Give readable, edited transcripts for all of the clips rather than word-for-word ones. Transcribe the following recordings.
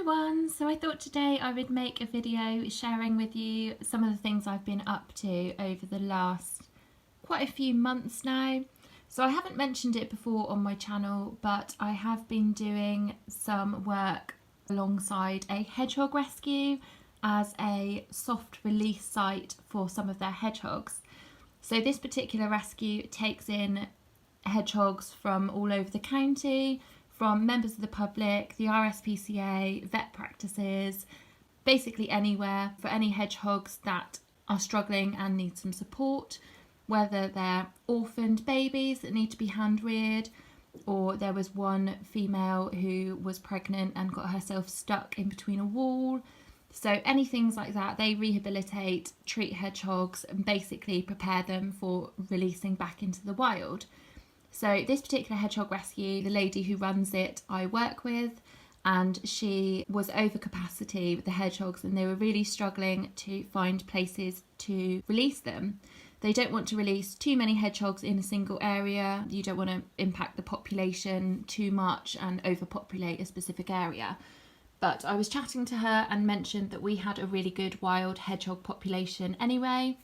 everyone, so I thought today I would make a video sharing with you some of the things I've been up to over the last quite a few months now. So I haven't mentioned it before on my channel, but I have been doing some work alongside a hedgehog rescue as a soft release site for some of their hedgehogs. So this particular rescue takes in hedgehogs from all over the county, from members of the public, the RSPCA, vet practices, basically anywhere for any hedgehogs that are struggling and need some support, whether they're orphaned babies that need to be hand reared, or there was one female who was pregnant and got herself stuck in between a wall. So anything like that, they rehabilitate, treat hedgehogs and basically prepare them for releasing back into the wild. So this particular hedgehog rescue, the lady who runs it, I work with, and she was over capacity with the hedgehogs and they were really struggling to find places to release them. They don't want to release too many hedgehogs in a single area. You don't want to impact the population too much and overpopulate a specific area. But I was chatting to her and mentioned that we had a really good wild hedgehog population anyway.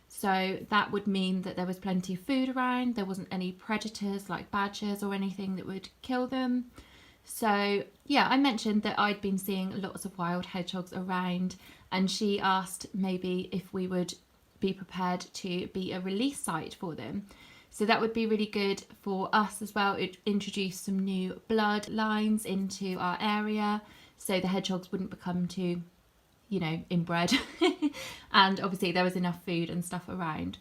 So that would mean that there was plenty of food around, there wasn't any predators like badgers or anything that would kill them. So yeah, I mentioned that I'd been seeing lots of wild hedgehogs around, and she asked maybe if we would be prepared to be a release site for them. So that would be really good for us as well. It introduced some new bloodlines into our area, so the hedgehogs wouldn't become too, inbred. And obviously there was enough food and stuff around.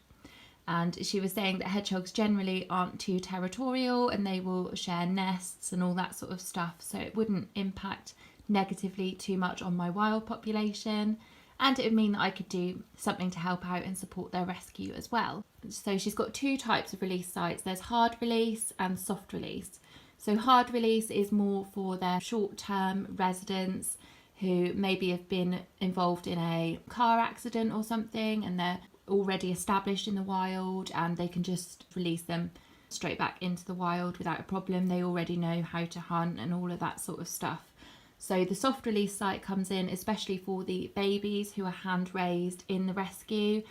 And she was saying that hedgehogs generally aren't too territorial and they will share nests and all that sort of stuff, so it wouldn't impact negatively too much on my wild population, and it would mean that I could do something to help out and support their rescue as well. So she's got two types of release sites. There's hard release and soft release. So hard release is more for their short-term residents who maybe have been involved in a car accident or something and they're already established in the wild and they can just release them straight back into the wild without a problem. They already know how to hunt and all of that sort of stuff. So the soft release site comes in especially for the babies who are hand raised in the rescue.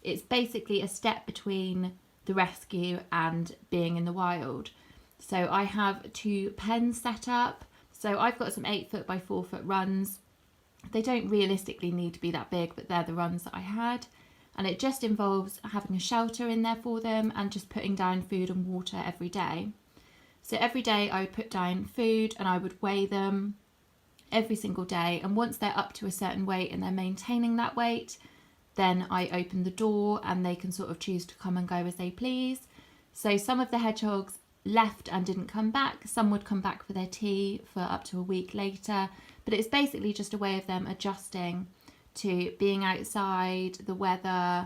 It's basically a step between the rescue and being in the wild. So I have two pens set up. So I've got some 8 foot by 4 foot runs. They don't realistically need to be that big, but they're the runs that I had. And it just involves having a shelter in there for them and just putting down food and water every day. So every day I would put down food and I would weigh them every single day. And once they're up to a certain weight and they're maintaining that weight, then I open the door and they can sort of choose to come and go as they please. So some of the hedgehogs left and didn't come back. Some would come back for their tea for up to a week later, but it's basically just a way of them adjusting to being outside, the weather,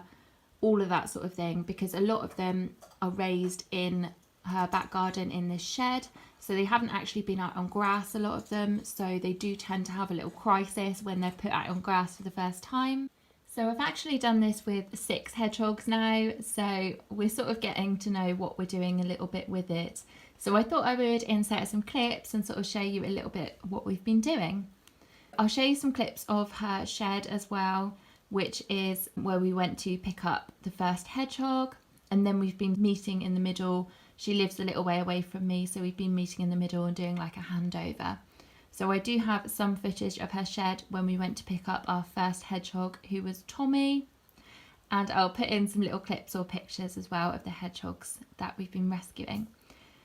all of that sort of thing, because a lot of them are raised in her back garden in this shed, so they haven't actually been out on grass, a lot of them, so they do tend to have a little crisis when they're put out on grass for the first time. So I've actually done this with 6 hedgehogs now, so we're sort of getting to know what we're doing a little bit with it. So I thought I would insert some clips and sort of show you a little bit what we've been doing. I'll show you some clips of her shed as well, which is where we went to pick up the first hedgehog, and then we've been meeting in the middle. She lives a little way away from me, so we've been meeting in the middle and doing like a handover. So I do have some footage of her shed when we went to pick up our first hedgehog, who was Tommy. And I'll put in some little clips or pictures as well of the hedgehogs that we've been rescuing.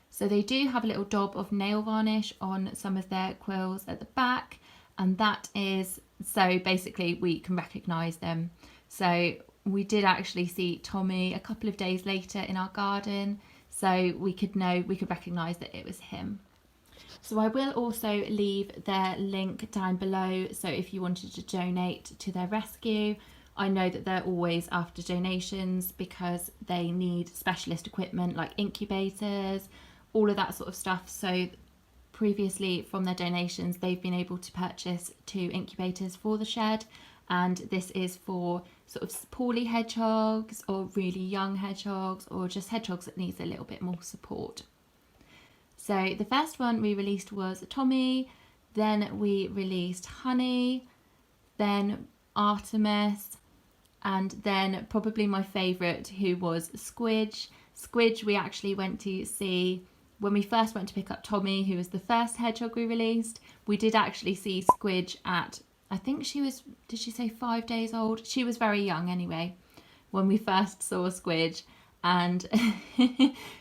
So they do have a little daub of nail varnish on some of their quills at the back. And that is, so basically we can recognise them. So we did actually see Tommy a couple of days later in our garden. So we could recognise that it was him. So I will also leave their link down below, so if you wanted to donate to their rescue. I know that they're always after donations because they need specialist equipment like incubators, all of that sort of stuff. So previously from their donations they've been able to purchase 2 incubators for the shed, and this is for sort of poorly hedgehogs or really young hedgehogs or just hedgehogs that needs a little bit more support. So the first one we released was Tommy. Then we released Honey, then Artemis, and then probably my favourite, who was Squidge. Squidge we actually went to see when we first went to pick up Tommy, who was the first hedgehog we released. We did actually see Squidge at, I think she was, did she say 5 days old? She was very young anyway when we first saw Squidge, and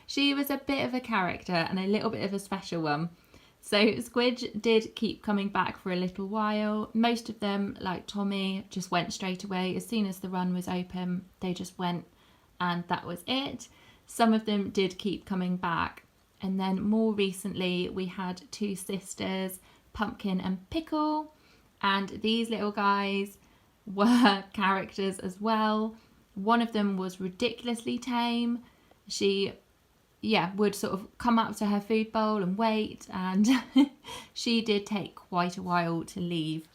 she was a bit of a character and a little bit of a special one. So Squidge did keep coming back for a little while. Most of them, like Tommy, just went straight away. As soon as the run was open, they just went, and that was it. Some of them did keep coming back. And then more recently, we had 2 sisters, Pumpkin and Pickle. And these little guys were characters as well. One of them was ridiculously tame. She would sort of come up to her food bowl and wait, and she did take quite a while to leave.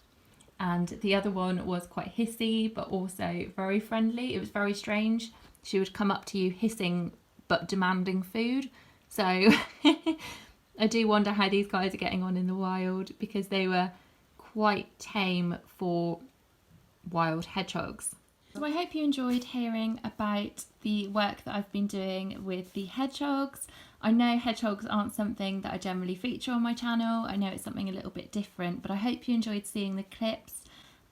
And the other one was quite hissy, but also very friendly. It was very strange. She would come up to you hissing, but demanding food. So I do wonder how these guys are getting on in the wild, because they were quite tame for wild hedgehogs. So I hope you enjoyed hearing about the work that I've been doing with the hedgehogs. I know hedgehogs aren't something that I generally feature on my channel. I know it's something a little bit different, but I hope you enjoyed seeing the clips.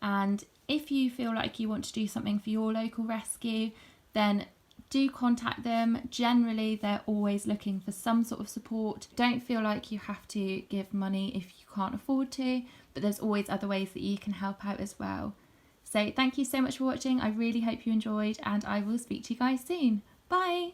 And if you feel like you want to do something for your local rescue, then do contact them. Generally, they're always looking for some sort of support. Don't feel like you have to give money if you can't afford to, but there's always other ways that you can help out as well. So thank you so much for watching. I really hope you enjoyed, and I will speak to you guys soon. Bye!